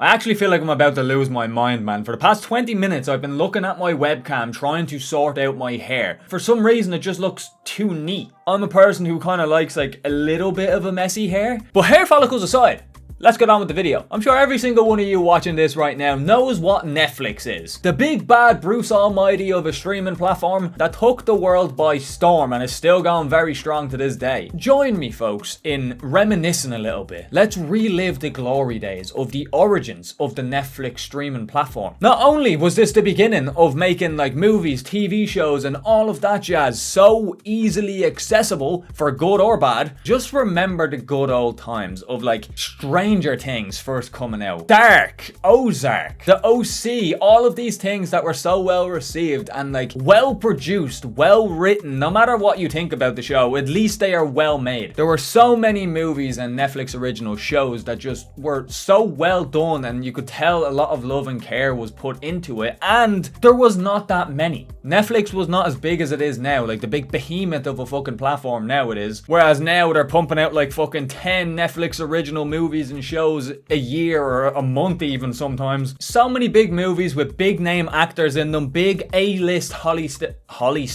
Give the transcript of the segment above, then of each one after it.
I actually feel like I'm about to lose my mind, man. For the past 20 minutes, I've been looking at my webcam trying to sort out my hair. For some reason, it just looks too neat. I'm a person who kind of likes like a little bit of a messy hair. But hair follicles aside, let's get on with the video. I'm sure every single one of you watching this right now knows what Netflix is. The big bad Bruce Almighty of a streaming platform that took the world by storm and is still going very strong to this day. Join me, folks, in reminiscing a little bit. Let's relive the glory days of the origins of the Netflix streaming platform. Not only was this the beginning of making like movies, TV shows, and all of that jazz so easily accessible for good or bad, just remember the good old times of like Stranger Things first coming out, Dark, Ozark, the OC, all of these things that were so well received and like well produced, well written. No matter what you think about the show, at least they are well made. There were so many movies and Netflix original shows that just were so well done, and you could tell a lot of love and care was put into it, and there was not that many. Netflix was not as big as it is now, like the big behemoth of a fucking platform now it is. Whereas now they're pumping out like fucking 10 Netflix original movies and shows a year or a month even sometimes. So many big movies with big name actors in them, big A-list Hollywood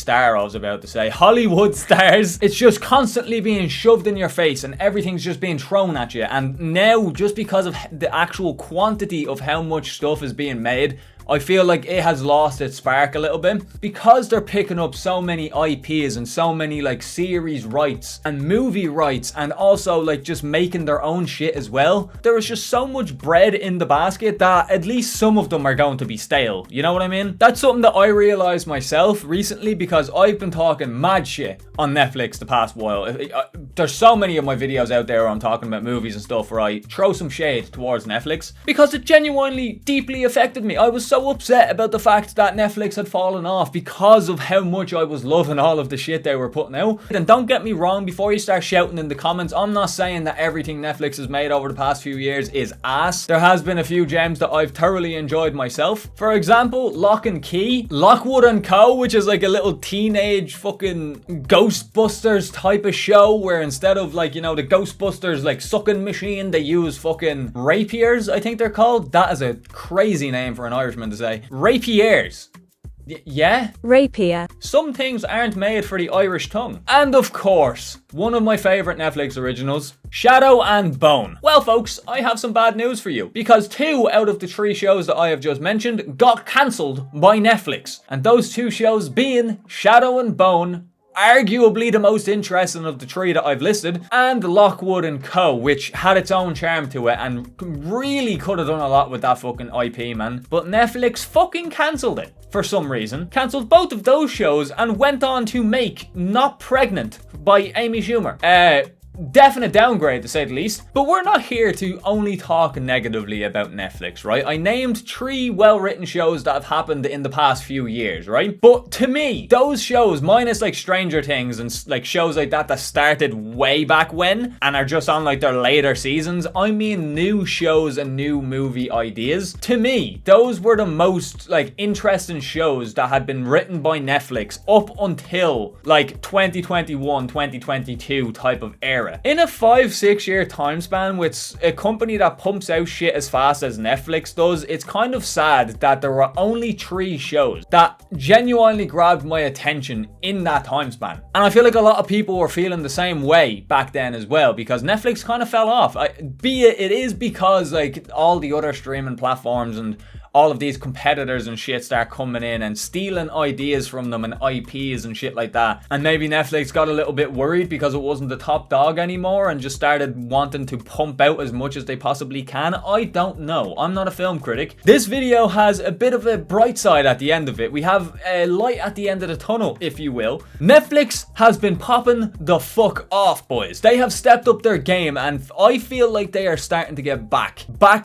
stars. It's just constantly being shoved in your face and everything's just being thrown at you. And now, just because of the actual quantity of how much stuff is being made, I feel like it has lost its spark a little bit because they're picking up so many IPs and so many like series rights and movie rights, and also like just making their own shit as well. There is just so much bread in the basket that at least some of them are going to be stale. You know what I mean? That's something that I realized myself recently because I've been talking mad shit on Netflix the past while. There's so many of my videos out there where I'm talking about movies and stuff where I throw some shade towards Netflix because it genuinely deeply affected me. I was so upset about the fact that Netflix had fallen off because of how much I was loving all of the shit they were putting out. And don't get me wrong, before you start shouting in the comments, I'm not saying that everything Netflix has made over the past few years is ass. There has been a few gems that I've thoroughly enjoyed myself. For example, Lock and Key, Lockwood and Co, which is like a little teenage fucking Ghostbusters type of show where instead of like, you know, the Ghostbusters like sucking machine, they use fucking rapiers, I think they're called. That is a crazy name for an Irishman to say. Rapiers. Yeah? Rapier. Some things aren't made for the Irish tongue. And of course, one of my favourite Netflix originals, Shadow and Bone. Well folks, I have some bad news for you because 2 out of the 3 shows that I have just mentioned got cancelled by Netflix. And those 2 shows being Shadow and Bone, arguably the most interesting of the 3 that I've listed, and Lockwood and Co, which had its own charm to it and really could have done a lot with that fucking IP, man. But Netflix fucking cancelled it for some reason. Cancelled both of those shows and went on to make Not Pregnant by Amy Schumer. Definite downgrade to say the least, but we're not here to only talk negatively about Netflix, right? I named 3 well-written shows that have happened in the past few years, right? But to me, those shows, minus like Stranger Things and like shows like that started way back when and are just on like their later seasons, I mean new shows and new movie ideas. To me, those were the most like interesting shows that had been written by Netflix up until like 2021, 2022 type of era. In a 5-6 year time span with a company that pumps out shit as fast as Netflix does, it's kind of sad that there were only 3 shows that genuinely grabbed my attention in that time span. And I feel like a lot of people were feeling the same way back then as well because Netflix kind of fell off. Be it is because like all the other streaming platforms and all of these competitors and shit start coming in and stealing ideas from them and IPs and shit like that. And maybe Netflix got a little bit worried because it wasn't the top dog anymore and just started wanting to pump out as much as they possibly can. I don't know. I'm not a film critic. This video has a bit of a bright side at the end of it. We have a light at the end of the tunnel, if you will. Netflix has been popping the fuck off, boys. They have stepped up their game and I feel like they are starting to get back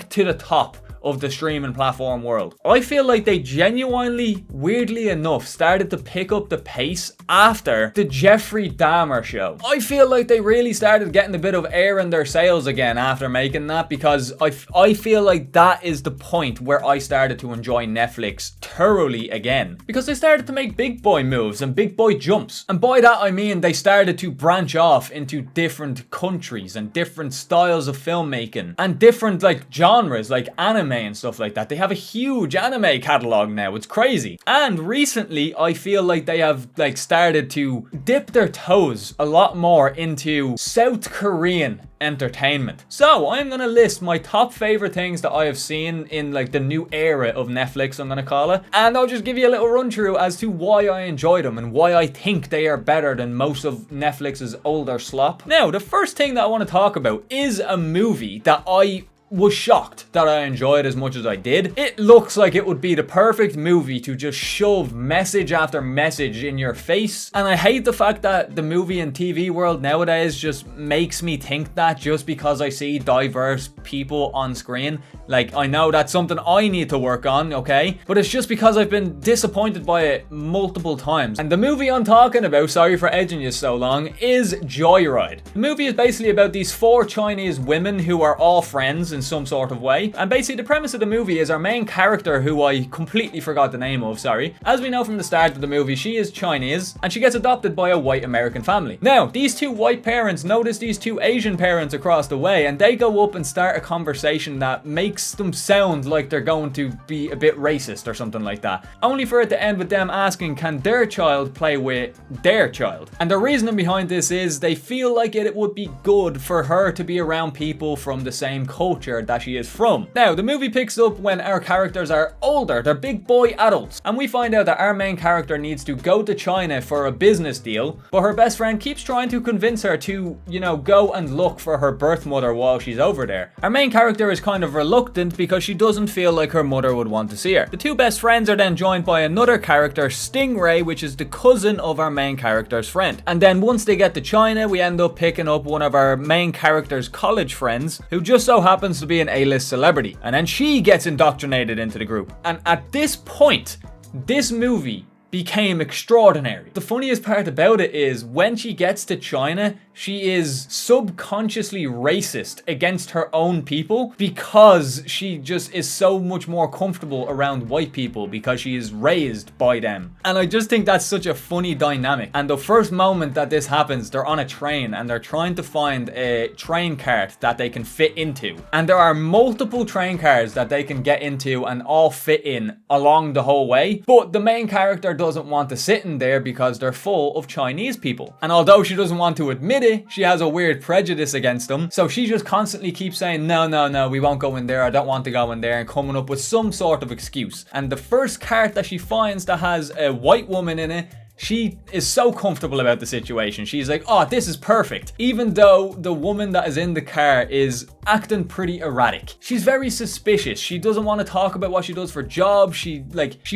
to the top of the streaming platform world. I feel like they genuinely, weirdly enough, started to pick up the pace after the Jeffrey Dahmer show. I feel like they really started getting a bit of air in their sails again after making that because I feel like that is the point where I started to enjoy Netflix thoroughly again because they started to make big boy moves and big boy jumps. And by that I mean they started to branch off into different countries and different styles of filmmaking and different like genres like anime and stuff like that. They have a huge anime catalog now. It's crazy. And recently, I feel like they have like started to dip their toes a lot more into South Korean entertainment. So I'm gonna list my top favorite things that I have seen in like the new era of Netflix, I'm gonna call it, and I'll just give you a little run through as to why I enjoy them and why I think they are better than most of Netflix's older slop. Now, the first thing that I want to talk about is a movie that I was shocked that I enjoyed as much as I did. It looks like it would be the perfect movie to just shove message after message in your face. And I hate the fact that the movie and TV world nowadays just makes me think that just because I see diverse people on screen. Like, I know that's something I need to work on, okay? But it's just because I've been disappointed by it multiple times. And the movie I'm talking about, sorry for edging you so long, is Joyide. The movie is basically about these 4 Chinese women who are all friends in some sort of way. And basically the premise of the movie is our main character, who I completely forgot the name of, sorry. As we know from the start of the movie, she is Chinese and she gets adopted by a white American family. Now, these 2 white parents notice these 2 Asian parents across the way, and they go up and start a conversation that makes them sound like they're going to be a bit racist or something like that. Only for it to end with them asking, can their child play with their child? And the reasoning behind this is they feel like it would be good for her to be around people from the same culture that she is from. Now, the movie picks up when our characters are older, they're big boy adults, and we find out that our main character needs to go to China for a business deal, but her best friend keeps trying to convince her to, you know, go and look for her birth mother while she's over there. Our main character is kind of reluctant because she doesn't feel like her mother would want to see her. The 2 best friends are then joined by another character, Stingray, which is the cousin of our main character's friend. And then once they get to China, we end up picking up one of our main character's college friends, who just so happens to be an A-list celebrity. And then she gets indoctrinated into the group. And at this point, this movie became extraordinary. The funniest part about it is when she gets to China, she is subconsciously racist against her own people because she just is so much more comfortable around white people because she is raised by them. And I just think that's such a funny dynamic. And the first moment that this happens, they're on a train and they're trying to find a train cart that they can fit into. And there are multiple train cars that they can get into and all fit in along the whole way. But the main character doesn't want to sit in there because they're full of Chinese people. And although she doesn't want to admit it, she has a weird prejudice against them. So she just constantly keeps saying, no, we won't go in there. I don't want to go in there, and coming up with some sort of excuse. And the first cart that she finds that has a white woman in it, she is so comfortable about the situation. She's like, oh, this is perfect. Even though the woman that is in the car is acting pretty erratic. She's very suspicious. She doesn't want to talk about what she does for jobs. She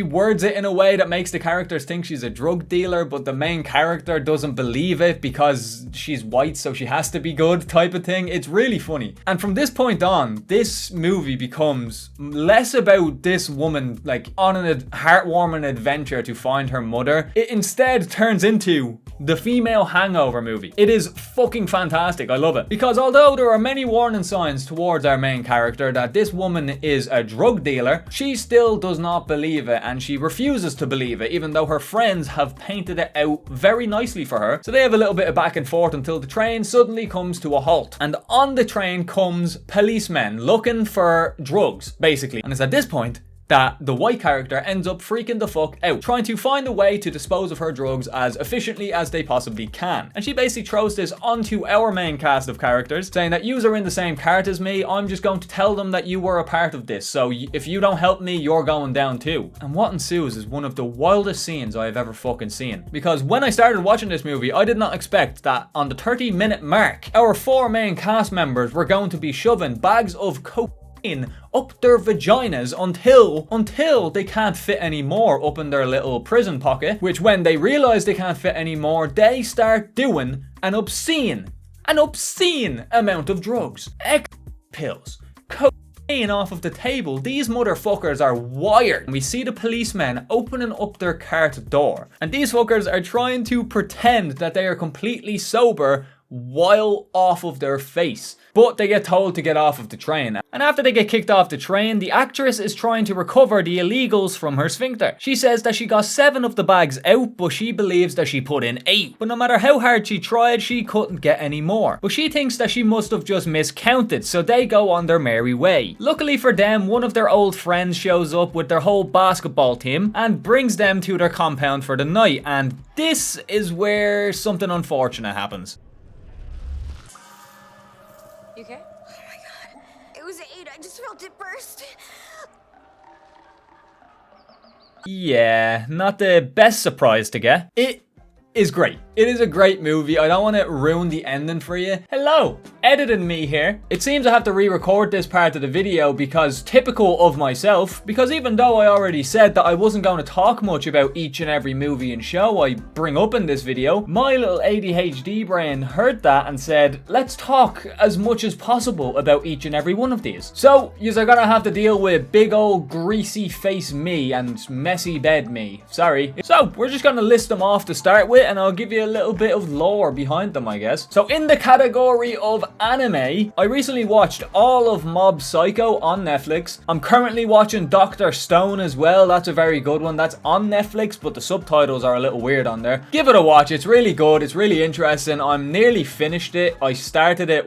words it in a way that makes the characters think she's a drug dealer, but the main character doesn't believe it because she's white, so she has to be good type of thing. It's really funny. And from this point on, this movie becomes less about this woman like on a heartwarming adventure to find her mother. It instead turns into the female Hangover movie. It is fucking fantastic. I love it. Because although there are many warning signs towards our main character that this woman is a drug dealer, she still does not believe it, and she refuses to believe it, even though her friends have painted it out very nicely for her. So they have a little bit of back and forth until the train suddenly comes to a halt. And on the train comes policemen looking for drugs, basically. And it's at this point that the white character ends up freaking the fuck out, trying to find a way to dispose of her drugs as efficiently as they possibly can. And she basically throws this onto our main cast of characters, saying that yous are in the same cart as me, I'm just going to tell them that you were a part of this, so if you don't help me, you're going down too. And what ensues is one of the wildest scenes I have ever fucking seen. Because when I started watching this movie, I did not expect that on the 30-minute mark, our 4 main cast members were going to be shoving bags of coke up their vaginas until they can't fit anymore up in their little prison pocket, which when they realize they can't fit anymore, they start doing an obscene amount of drugs. Pills, cocaine off of the table. These motherfuckers are wired. And we see the policemen opening up their cart door, and these fuckers are trying to pretend that they are completely sober while off of their face. But they get told to get off of the train. And after they get kicked off the train, the actress is trying to recover the illegals from her sphincter. She says that she got 7 of the bags out, but she believes that she put in 8. But no matter how hard she tried, she couldn't get any more. But she thinks that she must have just miscounted, so they go on their merry way. Luckily for them, one of their old friends shows up with their whole basketball team and brings them to their compound for the night. And this is where something unfortunate happens. You okay? Oh my god. It was 8. I just felt it burst. Yeah, not the best surprise to get. It is great. It is a great movie. I don't want to ruin the ending for you. Hello, editing me here. It seems I have to re-record this part of the video because typical of myself, because even though I already said that I wasn't going to talk much about each and every movie and show I bring up in this video, my little ADHD brain heard that and said, let's talk as much as possible about each and every one of these. So, you're gonna have to deal with big old greasy face me and messy bed me. Sorry. So, we're just gonna list them off to start with and I'll give you a little bit of lore behind them, I guess. So in the category of anime, I recently watched all of Mob Psycho on Netflix. I'm currently watching Dr. Stone as well. That's a very good one. That's on Netflix, but the subtitles are a little weird on there. Give it a watch. It's really good. It's really interesting. I'm nearly finished it. I started it,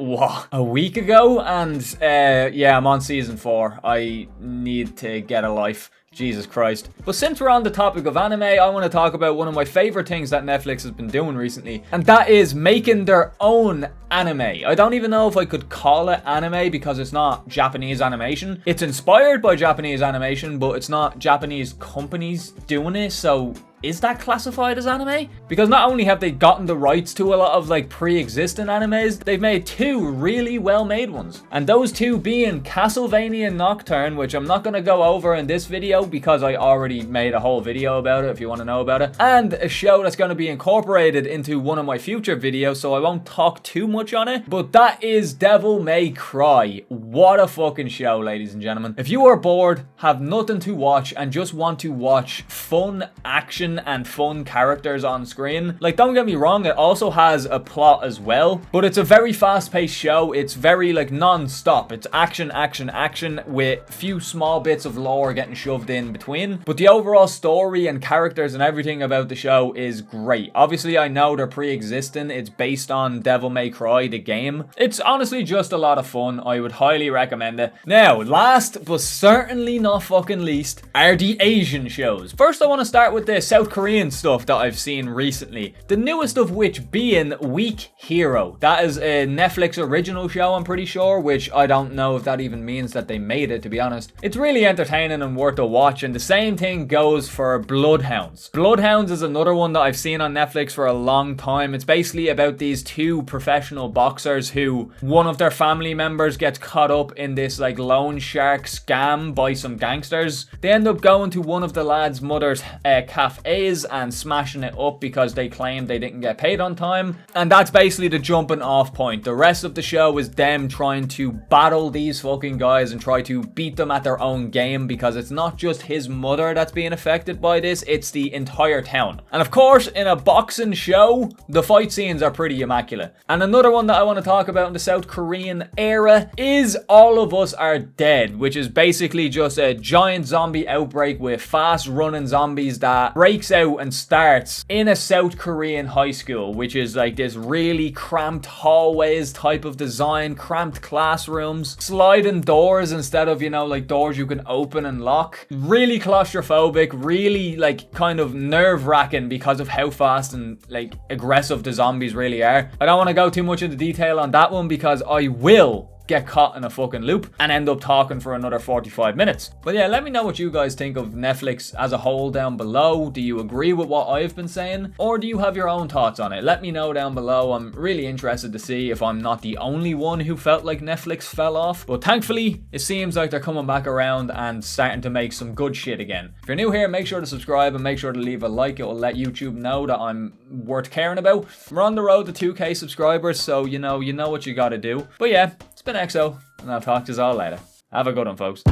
a week ago? And yeah, I'm on season 4. I need to get a life. Jesus Christ. But since we're on the topic of anime, I want to talk about one of my favorite things that Netflix has been doing recently, and that is making their own anime. I don't even know if I could call it anime because it's not Japanese animation. It's inspired by Japanese animation, but it's not Japanese companies doing it, so is that classified as anime? Because not only have they gotten the rights to a lot of like pre-existing animes, they've made 2 really well-made ones. And those 2 being Castlevania Nocturne, which I'm not going to go over in this video because I already made a whole video about it if you want to know about it. And a show that's going to be incorporated into one of my future videos, so I won't talk too much on it. But that is Devil May Cry. What a fucking show, ladies and gentlemen. If you are bored, have nothing to watch, and just want to watch fun action and fun characters on screen. Like, don't get me wrong, it also has a plot as well, but it's a very fast-paced show. It's very like non-stop. It's action, action, action with few small bits of lore getting shoved in between. But the overall story and characters and everything about the show is great. Obviously, I know they're pre-existing. It's based on Devil May Cry, the game. It's honestly just a lot of fun. I would highly recommend it. Now, last but certainly not fucking least are the Asian shows. First, I want to start with the South Korean stuff that I've seen recently. The newest of which being Weak Hero. That is a Netflix original show, I'm pretty sure, which I don't know if that even means that they made it, to be honest. It's really entertaining and worth a watch, and the same thing goes for Bloodhounds. Bloodhounds is another one that I've seen on Netflix for a long time. It's basically about these 2 professional boxers who one of their family members gets caught up in this like loan shark scam by some gangsters. They end up going to one of the lad's mother's cafes and smashing it up because they claim they didn't get paid on time, and that's basically the jumping off point. The rest of the show is them trying to battle these fucking guys and try to beat them at their own game, because it's not just his mother that's being affected by this, it's the entire town. And of course, in a boxing show, the fight scenes are pretty immaculate. And another one that I want to talk about in the South Korean era is All of Us Are Dead, which is basically just a giant zombie outbreak with fast running zombies that breaks out and starts in a South Korean high school, which is like this really cramped hallways type of design, cramped classrooms, sliding doors instead of, you know, like doors you can open and lock. Really claustrophobic, really like kind of nerve-wracking because of how fast and like aggressive the zombies really are. I don't want to go too much into detail on that one because I will get caught in a fucking loop and end up talking for another 45 minutes. But yeah, let me know what you guys think of Netflix as a whole down below. Do you agree with what I've been saying, or do you have your own thoughts on it? Let me know down below. I'm really interested to see if I'm not the only one who felt like Netflix fell off. But thankfully, it seems like they're coming back around and starting to make some good shit again. If you're new here, make sure to subscribe and make sure to leave a like. It will let YouTube know that I'm worth caring about. We're on the road to 2K subscribers, so you know what you gotta do. But yeah, it's been EXO, and I'll talk to you all later. Have a good one, folks.